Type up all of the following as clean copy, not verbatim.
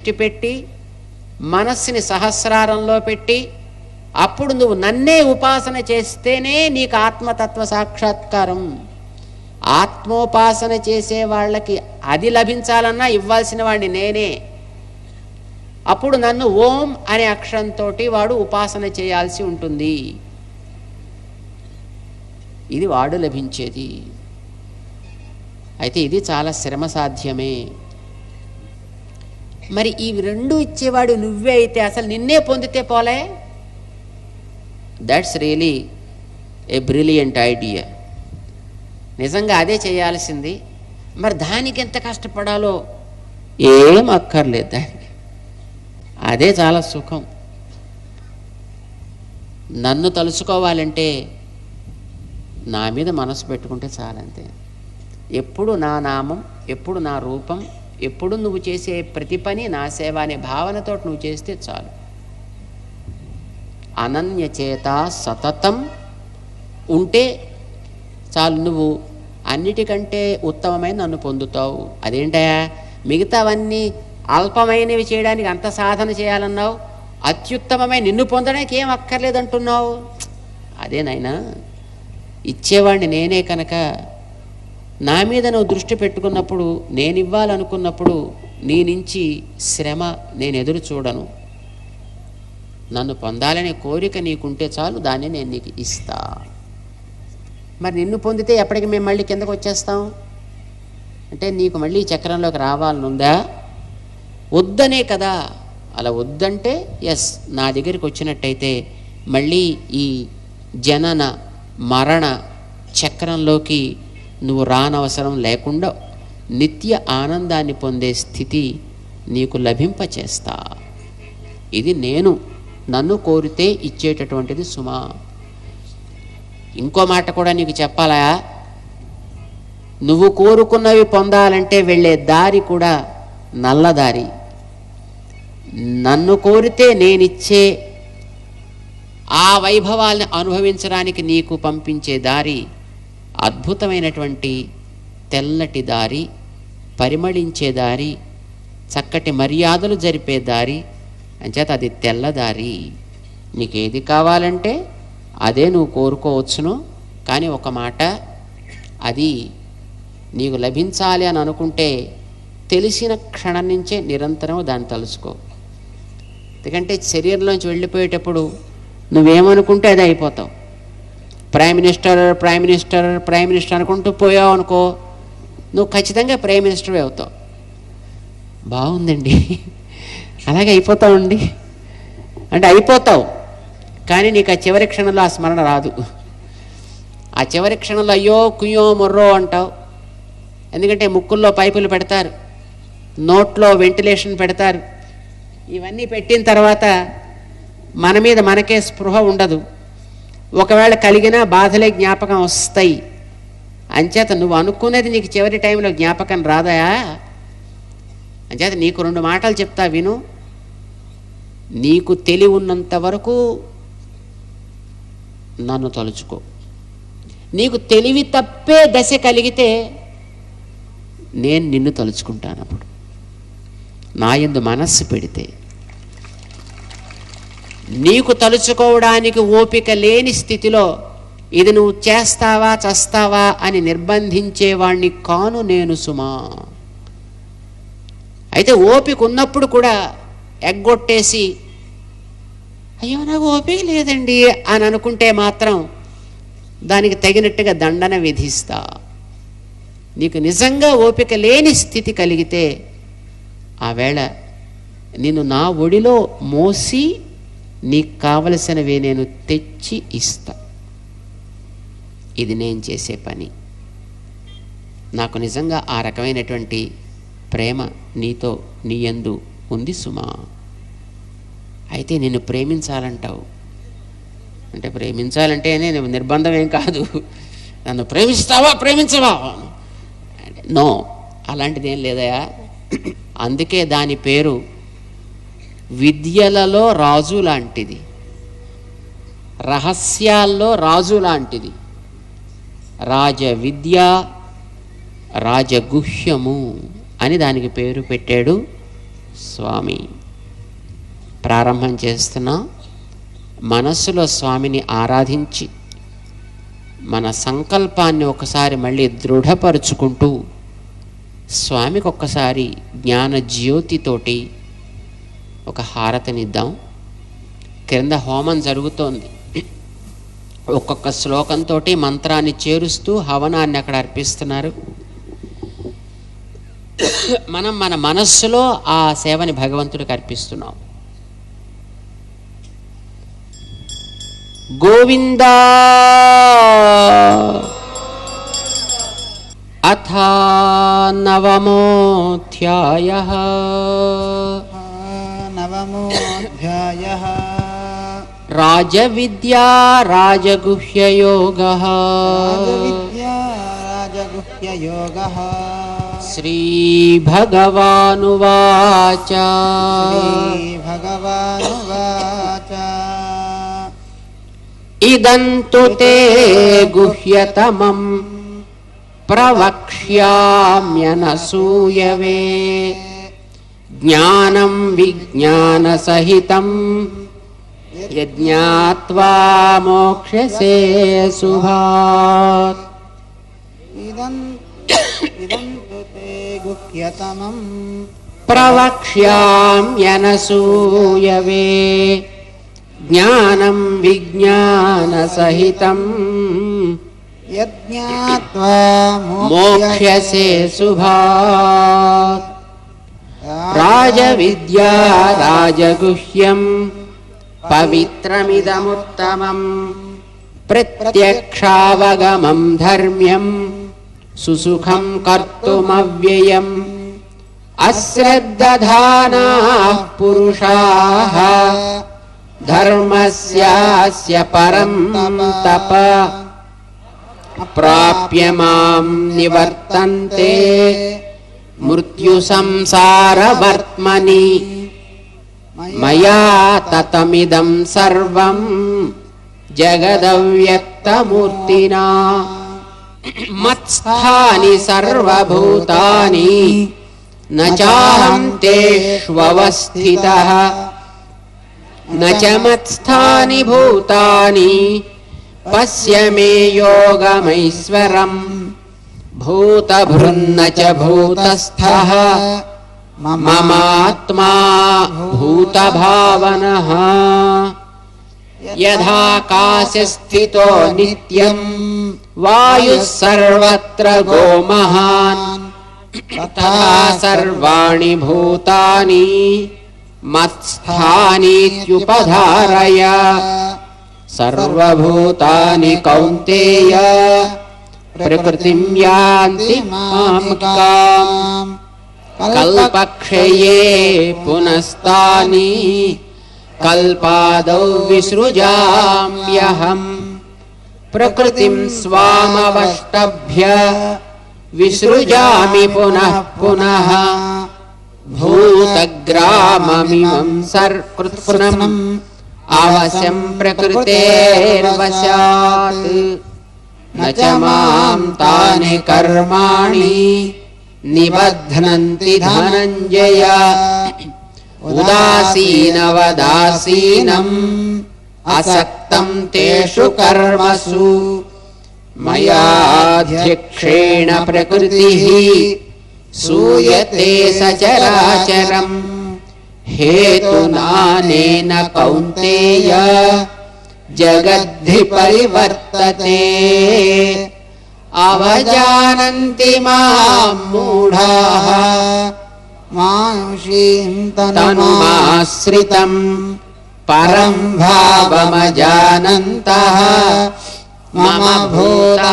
దృష్టి పెట్టి మనస్సుని సహస్రారంలో పెట్టి అప్పుడు నువ్వు నన్నే ఉపాసన చేస్తేనే నీకు ఆత్మతత్వ సాక్షాత్కారం. ఆత్మోపాసన చేసే వాళ్ళకి అది లభించాలన్నా ఇవ్వాల్సిన వాడిని నేనే. అప్పుడు నన్ను ఓం అనే అక్షరంతో వాడు ఉపాసన చేయాల్సి ఉంటుంది. ఇది వాడు లభించేది. అయితే ఇది చాలా శ్రమ సాధ్యమే. మరి ఇవి రెండు ఇచ్చేవాడు నువ్వే అయితే అసలు నిన్నే పొందితే పోలే. That's really a brilliant idea. నిజంగా అదే చేయాల్సింది. మరి దానికి ఎంత కష్టపడాలో ఏం అక్కర్లేదు దానికి. అదే చాలా సుఖం. నన్ను తలుచుకోవాలంటే నా మీద మనసు పెట్టుకుంటే చాలంతే. ఎప్పుడు నా నామం, ఎప్పుడు నా రూపం, ఎప్పుడు నువ్వు చేసే ప్రతి పని నా సేవ అనే భావనతో నువ్వు చేస్తే చాలు. అనన్యచేత సతతం ఉంటే చాలు. నువ్వు అన్నిటికంటే ఉత్తమమైన నన్ను పొందుతావు. అదేంటయా మిగతావన్నీ అల్పమైనవి చేయడానికి అంత సాధన చేయాలన్నావు, అత్యుత్తమమైన నిన్ను పొందడానికి ఏం అక్కర్లేదంటున్నావు. అదేనైనా ఇచ్చేవాడిని నేనే కనుక నా మీద నువ్వు దృష్టి పెట్టుకున్నప్పుడు, నేను ఇవ్వాలనుకున్నప్పుడు నీ నుంచి శ్రమ నేను ఎదురు చూడను. నన్ను పొందాలనే కోరిక నీకుంటే చాలు, దాన్ని నేను నీకు ఇస్తా. మరి నిన్ను పొందితే ఎప్పటికి మేము మళ్ళీ కిందకు వచ్చేస్తాం అంటే నీకు మళ్ళీ చక్రంలోకి రావాలనుందా? వద్దనే కదా. అలా వద్దంటే ఎస్, నా దగ్గరికి వచ్చినట్టయితే మళ్ళీ ఈ జనన మరణ చక్రంలోకి నువ్వు రానవసరం లేకుండా నిత్య ఆనందాన్ని పొందే స్థితి నీకు లభింపచేస్తా. ఇది నేను నన్ను కోరితే ఇచ్చేటటువంటిది సుమా. ఇంకో మాట కూడా నీకు చెప్పాలా, నువ్వు కోరుకున్నవి పొందాలంటే వెళ్ళే దారి కూడా నల్లదారి. నన్ను కోరితే నేనిచ్చే ఆ వైభవాల్ని అనుభవించడానికి నీకు పంపించే దారి అద్భుతమైనటువంటి తెల్లటి దారి, పరిమళించే దారి, చక్కటి మర్యాదలు జరిపే దారి. అంచేత అది తెల్లదారి. నీకేది కావాలంటే అదే నువ్వు కోరుకోవచ్చును. కానీ ఒక మాట, అది నీకు లభించాలి అని అనుకుంటే తెలిసిన క్షణం నుంచే నిరంతరం దాన్ని తలుచుకో. ఎందుకంటే శరీరంలోంచి వెళ్ళిపోయేటప్పుడు నువ్వేమనుకుంటే అది అయిపోతావు. Prime minister prime minister prime minister అనుకుంటూ పోయావు అనుకో, నువ్వు ఖచ్చితంగా ప్రైమ్ మినిస్టర్ అవుతావు. బాగుందండి, అలాగే అయిపోతావుండి అంటే అయిపోతావు. కానీ నీకు ఆ చివరి క్షణంలో ఆ స్మరణ రాదు. ఆ చివరి క్షణంలో అయ్యో కుయ్యో మొర్రో అంటావు. ఎందుకంటే ముక్కుల్లో పైపులు పెడతారు, నోట్లో వెంటిలేషన్ పెడతారు. ఇవన్నీ పెట్టిన తర్వాత మన మీద మనకే స్పృహ ఉండదు. ఒకవేళ కలిగినా బాధలే జ్ఞాపకం వస్తాయి. అంచేత నువ్వు అనుకునేది నీకు చివరి టైంలో జ్ఞాపకం రాదయా. అంచేత నీకు 2 మాటలు చెప్తా విను. నీకు తెలివి ఉన్నంత వరకు నన్ను తలుచుకో. నీకు తెలివి తప్పే దశ కలిగితే నేను నిన్ను తలుచుకుంటాను. అప్పుడు నా యందు మనస్సు పెడితే, నీకు తలుచుకోవడానికి ఓపిక లేని స్థితిలో ఇది నువ్వు చేస్తావా చస్తావా అని నిర్బంధించేవాణ్ణి కాను నేను సుమా. అయితే ఓపిక ఉన్నప్పుడు కూడా ఎగ్గొట్టేసి అయ్యో నాకు ఓపిక లేదండి అని అనుకుంటే మాత్రం దానికి తగినట్టుగా దండన విధిస్తా. నీకు నిజంగా ఓపిక లేని స్థితి కలిగితే ఆ వేళ నిన్ను నా ఒడిలో మోసి నీకు కావలసినవి నేను తెచ్చి ఇస్తా. ఇది నేను చేసే పని. నాకు నిజంగా ఆ రకమైనటువంటి ప్రేమ నీతో నీ యందు ఉంది సుమా. అయితే నిన్ను ప్రేమించాలంటావు. అంటే ప్రేమించాలంటే నేను నిర్బంధం ఏం కాదు. నన్ను ప్రేమిస్తావా ప్రేమించవా నో, అలాంటిది ఏం లేదయా. అందుకే దాని పేరు విద్యలలో రాజు లాంటిది, రహస్యాల్లో రాజు లాంటిది. రాజ విద్య రాజగుహ్యము అని దానికి పేరు పెట్టాడు స్వామి. ప్రారంభం చేస్తున్నాం. మనస్సులో స్వామిని ఆరాధించి మన సంకల్పాన్ని ఒకసారి మళ్ళీ దృఢపరుచుకుంటూ స్వామికి ఒక్కసారి జ్ఞాన జ్యోతితోటి ఒక హారతినిద్దాం. క్రింద హోమం జరుగుతోంది. ఒక్కొక్క శ్లోకంతో మంత్రాన్ని చేరుస్తూ హవనాన్ని అక్కడ అర్పిస్తున్నారు. మనం మన మనస్సులో ఆ సేవని భగవంతుడికి అర్పిస్తున్నాం. గోవిందా అథ నవమోऽధ్యాయః. రాజవిద్యా రాజగుహ్యయోగః. శ్రీభగవానువాచ. ఇదంతు తే గుహ్యతమం ప్రవక్ష్యామ్యనసూయవే. జ్ఞానం విజ్ఞానసహితం యజ్ఞాత్వా మోక్ష్యసే శుభాత్. ప్రవక్ష్యామ్యనసూయవే. జ్ఞానం విజ్ఞానసహితం యజ్ఞాత్వా మోక్ష్యసే శుభాత్. రాజవిద్యా రాజగుహ్యం పవిత్రమిదముత్తమం. ప్రత్యక్షావగమం ధర్మ్యం సుసుఖం కర్తుమవ్యయం. అశ్రద్ధధానాః పురుషాః ధర్మస్యాస్య పరం తప. ప్రాప్య మాం నివర్తంతే మృత్యు సంసారవర్త్మని. మయా తతమిదం సర్వం జగదవ్యక్తమూర్తినా. మత్స్థాని సర్వభూతాని న చాహం తేష్వస్థితః. న చ మత్స్థాని భూతాని పశ్య మే యోగమైశ్వరం. భూతభృన్న చ భూతస్థః మమాత్మా భూతభావనః. యథాకాశే స్థితో నిత్యం వాయుః సర్వత్ర గోమహాన్. తథా సర్వాణి భూతాని మత్స్థానీత్యుపధారయ. సర్వభూతాని కౌంతేయ ప్రకృతిం యాంతి మామకాం. కల్పక్షయే పునస్తాని కల్పాదౌ విసృజామ్యహం. ప్రకృతిం స్వామవష్టభ్య విసృజామి పునః పునః. భూతగ్రామమిమం సర్కృత్స్నం అవశ్యం ప్రకృతేర్వశాత్. న చ మాం తాని కర్మాణి నిబధ్నంతి ధనంజయ. ఉదాసీనవదాసీనం అసక్తం తేషు కర్మసు. మయాధ్యక్షేణ ప్రకృతిః సూయతే సచరాచరం. హేతునానేన కౌంతేయ జగద్ధి పరివర్తతే. అవజానంతి మాం మూఢాః మానుషీం తనుమాశ్రితం పరం భావమజానంతః మమ భూతమహేశ్వరం.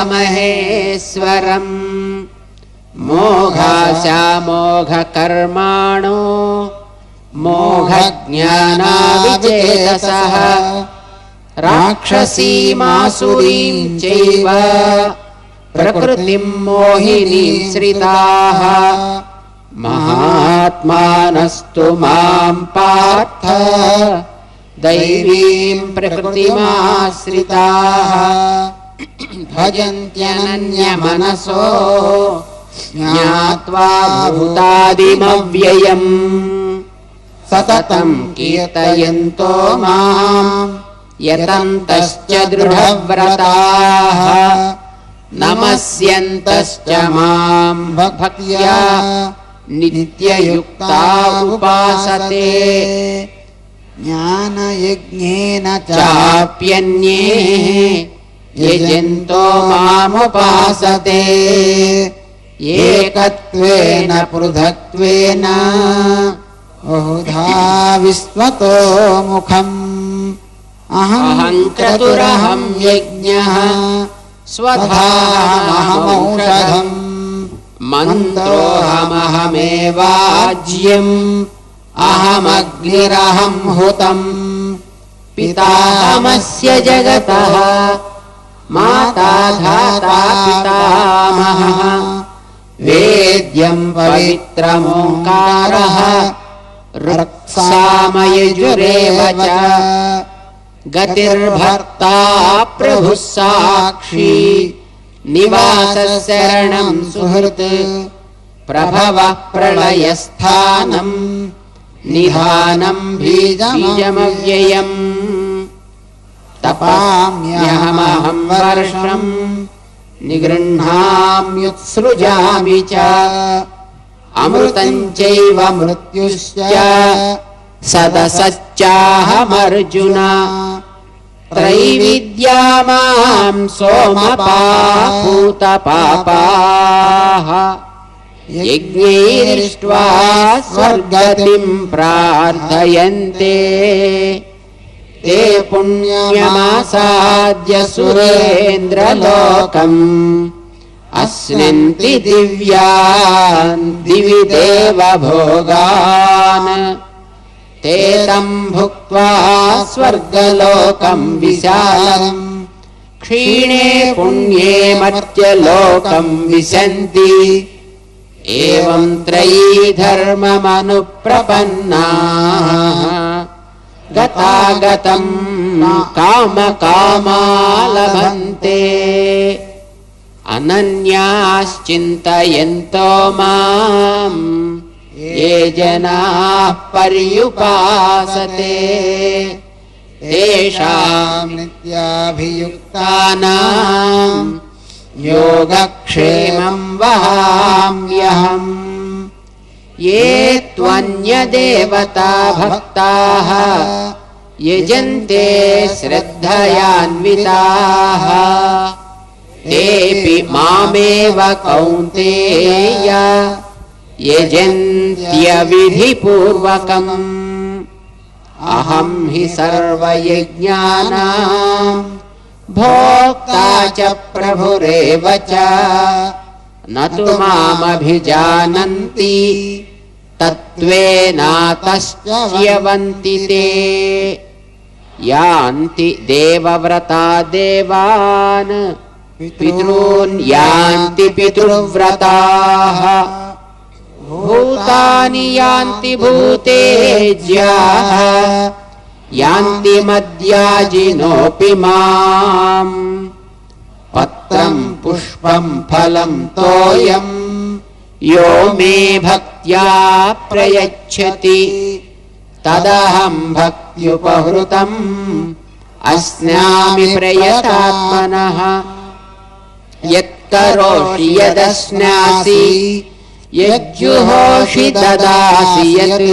మోఘాశామోఘకర్మాణో మోఘజ్ఞానావిచేతసః. రాక్షసీమాసురీం చైవ ప్రకృతిం మోహినీం శ్రితాః. మహాత్మానస్తు మాం పార్థ దైవీం ప్రకృతిమాశ్రితాః. భజంత్యనన్యమనసో జ్ఞాత్వా భూతాదిమవ్యయం. సతతం కీర్తయంతో మాం యతంతశ్చ దృఢవ్రతాః నమస్యంతశ్చ మాం భక్త్యా నిత్యయుక్తా ఉపాసతే జ్ఞానయజ్ఞేన చాప్యన్యే యజంతో మాముపాసతే ఏకత్వేన పృథక్త్వేన బహుధా విశ్వతో ముఖం అహం క్రతురహం యజ్ఞః స్వధామహమౌషధం మంత్రోహమహమేవాజ్యం అహమగ్నిరహం హుతం పితామహస్య జగతః మాతా ధాతా పితామహః వేద్యం పవిత్రమోంకారః ఋక్సామయజురేవ చ గతిర్భర్తా ప్రభుః సాక్షి నివాసః శరణం సుహృత్ ప్రభవః ప్రళయస్థానం నిధానం బీజమవ్యయం తపామ్యహమహం వర్షం నిగృహ్ణామ్యుత్సృజామి చ అమృతం చైవ మృత్యుశ్చ సదసచ్చాహమర్జున త్రైవిద్యా మాం సోమపాపూతపాపాః యజ్ఞైరిష్ట్వా స్వర్గతిం ప్రార్థయంతే తే పుణ్యమాసాద్య సురేంద్రలోకం అశ్నంతి దివ్యాన్ దివి దేవ భోగాన్ తే తం భుక్త్వా స్వర్గలోకం విశాలం క్షీణే పుణ్యే మర్త్యలోకం విశంతి ఏవం త్రయీ ధర్మమనుప్రపన్నాః గతాగతం కామకామా లభంతే అనన్యాశ్చింతయంతో మాం ఏ జనాః పర్యుపాసతే తేషాం నిత్యాభియుక్తానాం యోగక్షేమం వహామ్యహం ఏ త్వన్యదేవతా భక్తాః యజంతే శ్రద్ధయాన్వితాః తేపి మామేవ కౌంతేయ యజంత్యవిధిపూర్వకం అహం హి సర్వయజ్ఞానాం భోక్తా చ ప్రభురేవ చ నతు మామభిజానంతి తత్వేనాతశ్చ్యవంతి తే యాంతి దేవవ్రతా దేవాన్ పితॄన్ యాంతి పితృవ్రతాః భూతాని యాంతి భూతేజ్యాః యాంతి మద్యాజినోపి మాం పత్రం పుష్పం ఫలం తోయం యో మే భక్త్యా ప్రయచ్చతి తదహం భక్త్యుపహృతం అస్నామి ప్రయతాత్మనః యత్కరోషి యదస్నాసి యజ్జుహోషి దదాసి యత్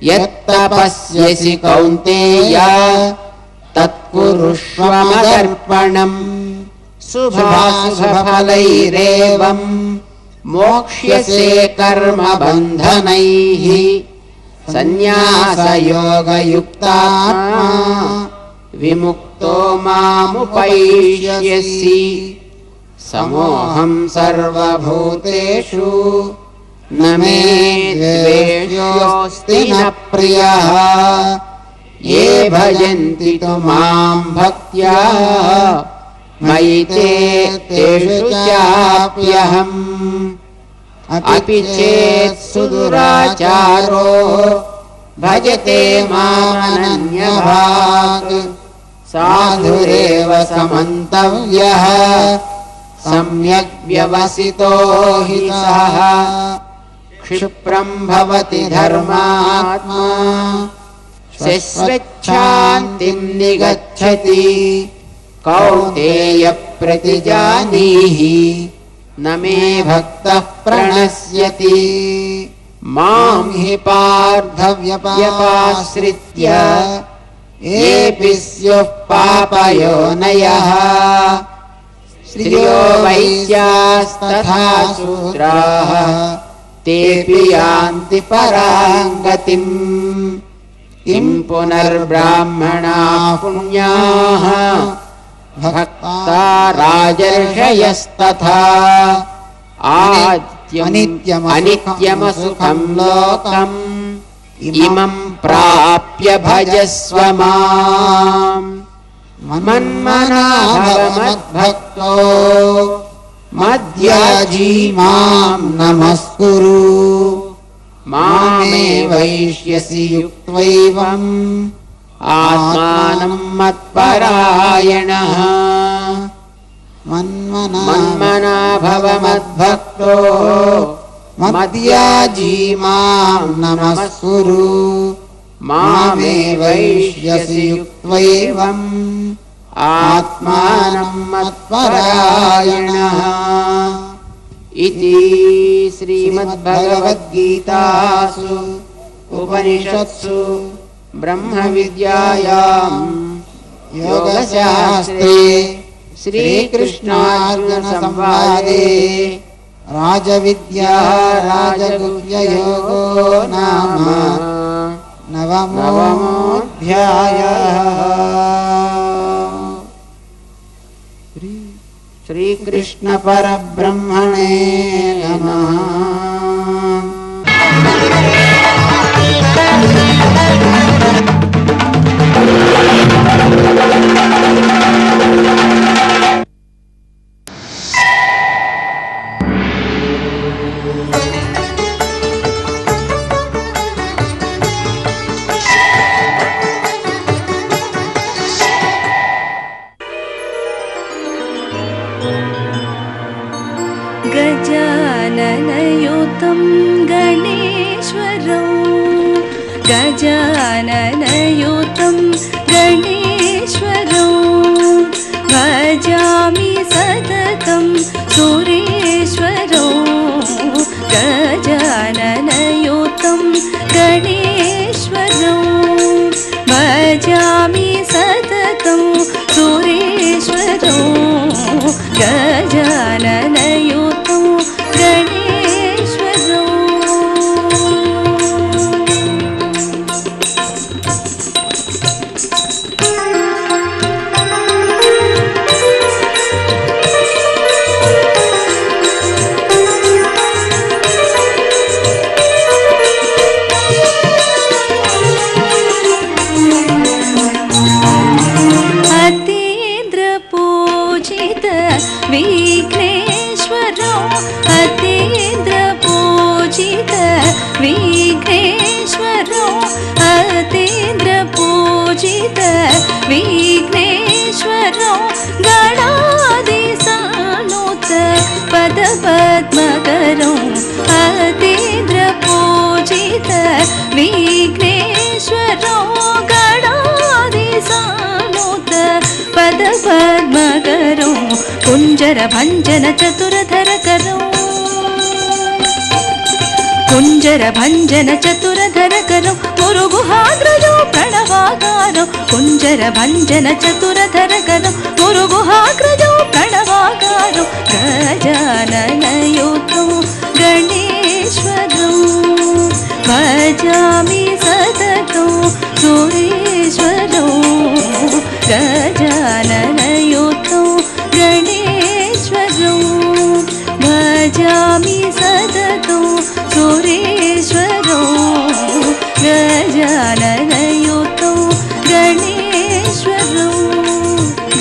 యత్తపస్యసి కౌంతేయ తత్కురుష్వ మదర్పణం శుభాశుభఫలైరేవం మోక్ష్యసే కర్మబంధనైః సన్యాసయోగయుక్తాత్మా విముక్తో మాముపైష్యసి సమోహం సర్వభూతేషు న మే ద్వేష్యోస్తి న ప్రియః ఏ భజంతి తు మాం భక్త్యా మయి తేషు చాప్యహం అపి చేత్ సుదురాచారో భజతే మామనన్యభాక్ సాధురేవ సమంతవ్యః సమ్యక్ వ్యవసితో హి సః क्षिप्रं भवति धर्मात्मा स्वेच्छान्तिं निगच्छति कौन्तेय प्रतिजानीहि न मे भक्तः प्रणश्यति मां हि पार्थव्यपाश्रित्य येऽपि स्युः पापयोनयः स्त्रियो वैश्यास्तथा शूद्राः तेऽपि यान्ति परां गतिम् किं पुनर्ब्राह्मणाः पुण्याः भक्ता राजर्षयस्तथा अनित्यमसुखं लोकम् इमं प्राप्य भजस्व माम् मन्मना भव मद्भक्तो मद्याजी मां नमस्कुरु मामे वैष्यसि युक्त्वैवम् आत्मानं मत्परायणः मन्मना भव मद्भक्तो मद्याजी मां नमस्कुरु मामे वैष्यसि युक्त्वैवम् आत्मानं मत्परायणः इति श्रीमद्भगवद्गीतासु उपनिषत्सु ब्रह्मविद्यायां योगशास्त्रे श्रीकृष्णार्जुनसंवादे राजविद्या राजगुह्ययोगो नाम नवमोऽध्यायः। श्रीकृष्ण परब्रह्मणे नमः। गजाननयुतं गणेश्वरं गजाननयुतं गणेश्वरं भजामि सततं सुरेश्वरं गजाननयुतं गणेश्वरं भजामि सततं सुरेश्वरं गजाननयुतं गणेश्वरं। विघ्नेश्वरो गणादिसानुत पदपद्मकरो अतीन्द्र पूजित विघ्नेश्वरो गणादिसानुत पदपद्मकरो कुञ्जर भञ्जन चतुरधर करो कुञ्जर भञ्जन चतुरधर करो गुरुगुहाग्रजो प्रणवागारो कुञ्जर भञ्जन चतुरधर करो गुरुगुहाग्रजो प्रणवागारो गजाननयुतं गणेश्वरं भजामि सततं सुरेश्वरं गजाननयुतं गणेश्वरं भजामि सततं सुरेश्वरो गजाननयुतं गणेश्वरं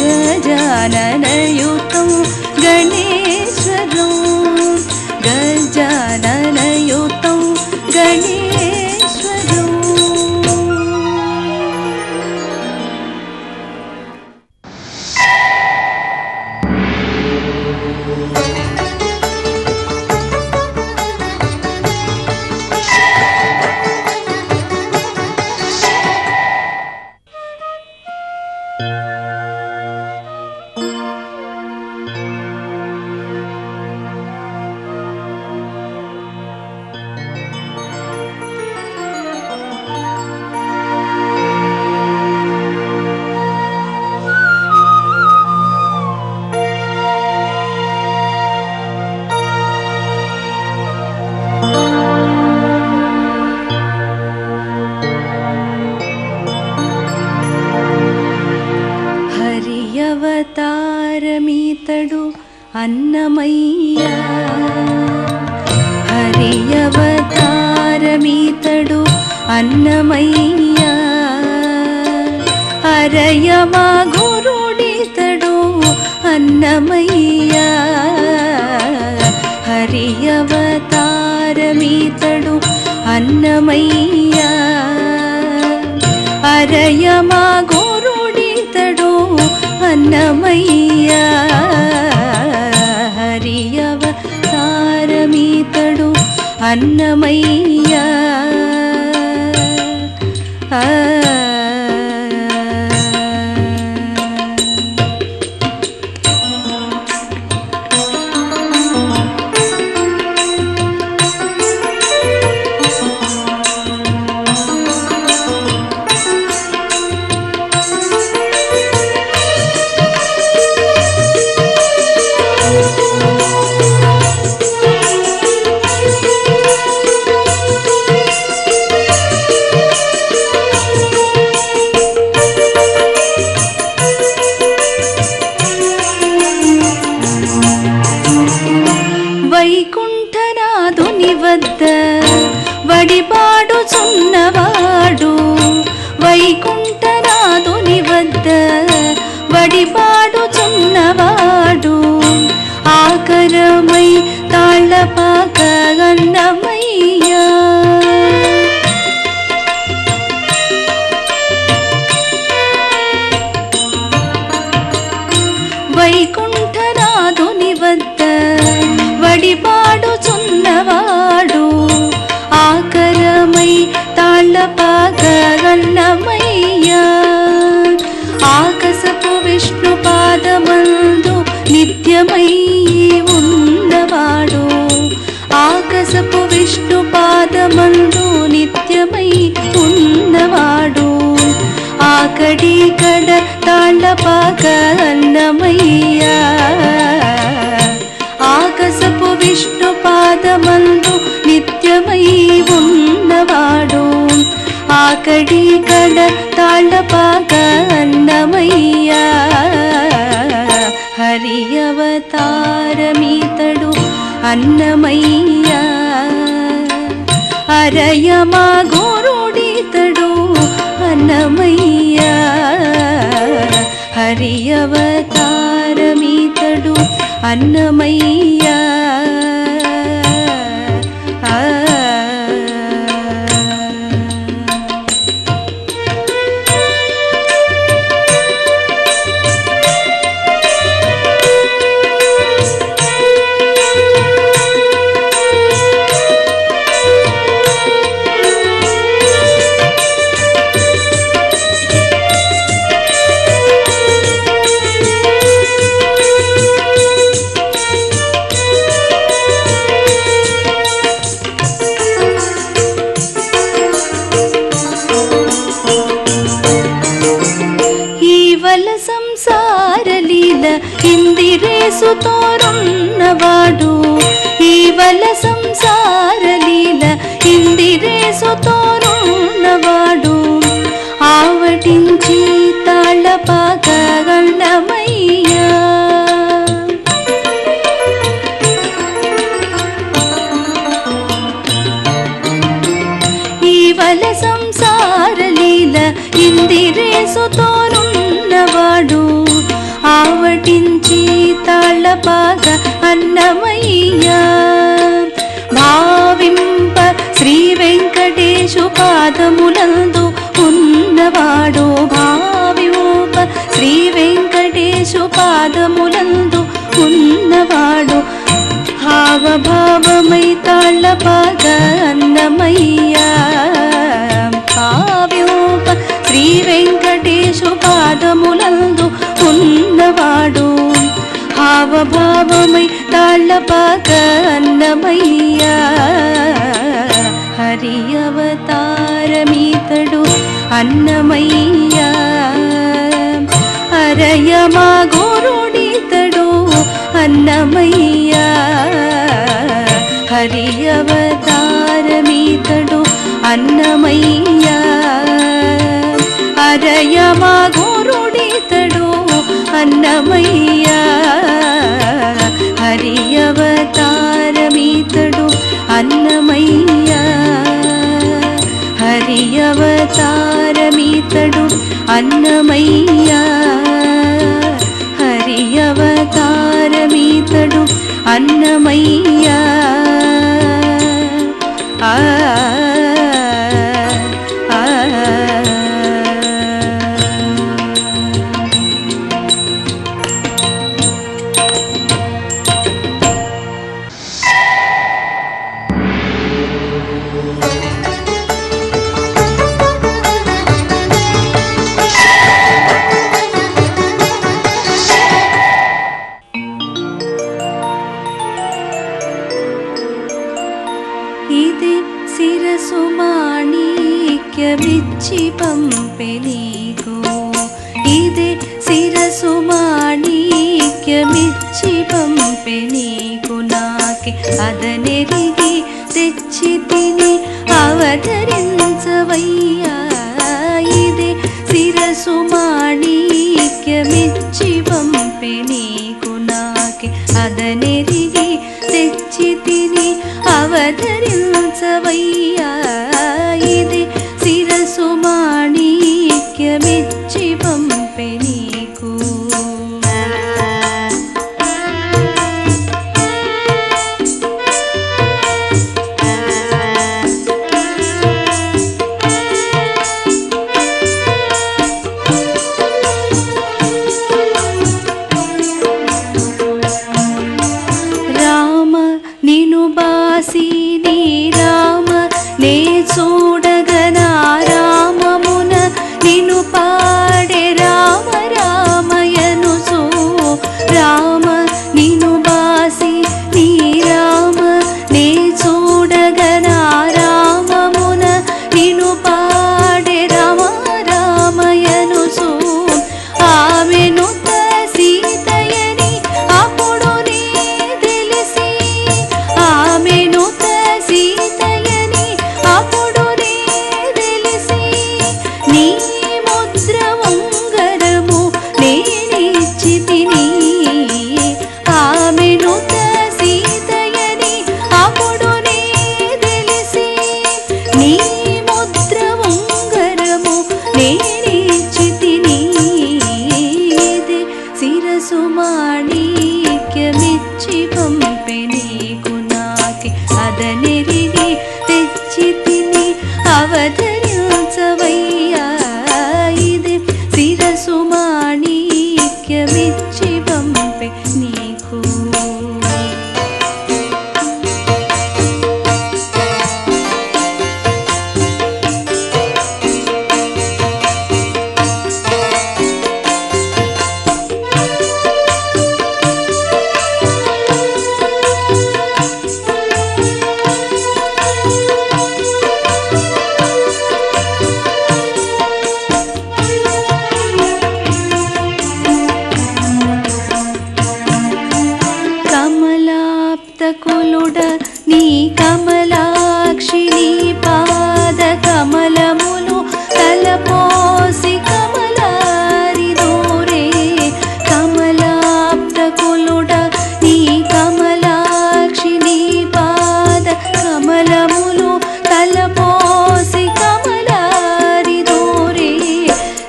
गजाननयुतं गणेश्वरं गजाननयुतं गणेश्वरम्। అన్నమయ్య హరి అవతారమీతడు అన్నమయ్య హరయ మా గురుడితడు అన్నమయ్య హరి అవతారమీతడు అన్నమయ్య హరయ మా గురుడితడు అన్నమయ్య హరి అవతారమీతడు అన్నమయ్య వైకుంఠనాథుని వద్ద వడిపాడుచున్నవాడు వైకుంఠనాథుని వద్ద వడిపాడుచున్నవాడు ఆకరమై తాళ్ళపాక అన్నమయ్య వైకుంఠనాథుని వద్ద వడిపాడుచున్నవాడు ఆకరమై తాళ్ళపాక అన్నమయ్య ఆకసపు విష్ణు పాదమందు నిత్యమై ఉన్నవాడు ఆకసపు విష్ణు పాదమందు నిత్యమై ఉన్నవాడు ఆకడి కడ తాళ్ళపాక అన్నమయ్య ఆకసపు విష్ణు పాదమందు నిత్యమై ఉన్నవాడు ఆకడి కడ తాళ్ళపాక అన్నమయ్య హరి అవతారమీతడు అన్నమయ్య హరయ మా గురుడితడు అన్నమయ్య హరి అవతారమీతడు అన్నమయ్య సంసారలీల ఇందిరేసు తోరున్నవాడు ఈవల సంసారలీల ఇందిరేసు తోరున్నవాడు ఆవటించి తాళ్ళపాక అన్నమయ్య ఈవల సంసారలీల ఇందిరేసు తోరున్నవాడు ఆవటించి తాళ్ళపాక అన్నమయ్య భావింప శ్రీ వెంకటేశు పాదములందు ఉన్నవాడు భావింప శ్రీ వెంకటేశు పాదములందు ఉన్నవాడు హావభావమై తాళ్ళపాక అన్నమయ్య భావింప శ్రీ వెంకటేశు పాదములందు ఉన్నవాడు హావభావమై తాళ్ళపాక అన్నమయ్య హరి అవతారమీతడు అన్నమయ్య హరయ మా గురుడితడు అన్నమయ్య హరి అవతారమీతడు అన్నమయ్య హరయ మా గురుడితడు అన్నమయ్య అన్నమయ్య హరి అవతారమీతడు అన్నమయ్య ఆ ఇది శిరసు మాణిక్యమిచ్చి పంపె నీకు ఇది శిరసు మాణిక్యమిచ్చి పంపె నీకు నాకి అదనెరిగి తెచ్చి తిని అవతరించవయ్యా ఇది శిరసు మాణిక్యమిచ్చి పంపె నీకు నాకి అదనెరిగి తెచ్చి తిని అవతరించవయ్యా ఇది శిరసు మాణిక్యమిచ్చి పంపె నీకు రామ నిను బాసి నీ రామ నే చూడగనా రామమున నిను పాడే రామ రామయను సో రామ నిను బాసి నీ రామ నే చూడగనా రామమున నిను పాడే రామ రామయను సో ఆమెను సీతయని అప్పుడు నీ తెలిసి ఆమెను సీతయని అప్పుడు నీ తెలిసి నీ ముద్ర ఉంగరము నేనిచ్చి తిని ఆమెను సీతయని అప్పుడు నీ తెలిసి నీ ముద్ర ఉంగరము నేనిచ్చి తిని ఇది శిరసు మాణిక్యమిచ్చి పంపె నీకు నాకి అదనెరిగి తెచ్చి తిని అవతరించవయ్యా ఇది శిరసు మాణిక్యమిచ్చి పంపె నీకు కమలాప్తకులుడ నీ కమలాక్షి నీ పాద కమలములు తలపోసి కమలారి దూరే కమలాప్తకులుడ నీ కమలాక్షి నీ పాద కమలములు తలపోసి కమలారి దూరే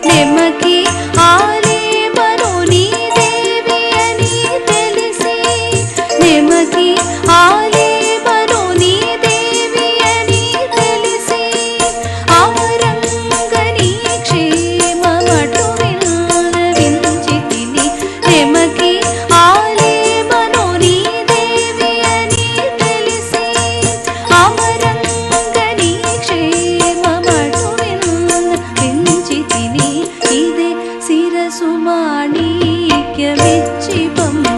నెమకి ఆలేమను నీ దేవి అని తెలిసి నెమకి ఆలేమను నీ దేవి అని తెలిసి అవరంగని క్షేమమటు విన్నవించి తిని నెమకి ఆలేమను నీ దేవి అని తెలిసి అవరంగని క్షేమమటు విన్నవించి తిని ఇదే శిరసు మాణిక్యమిచ్చి పంపె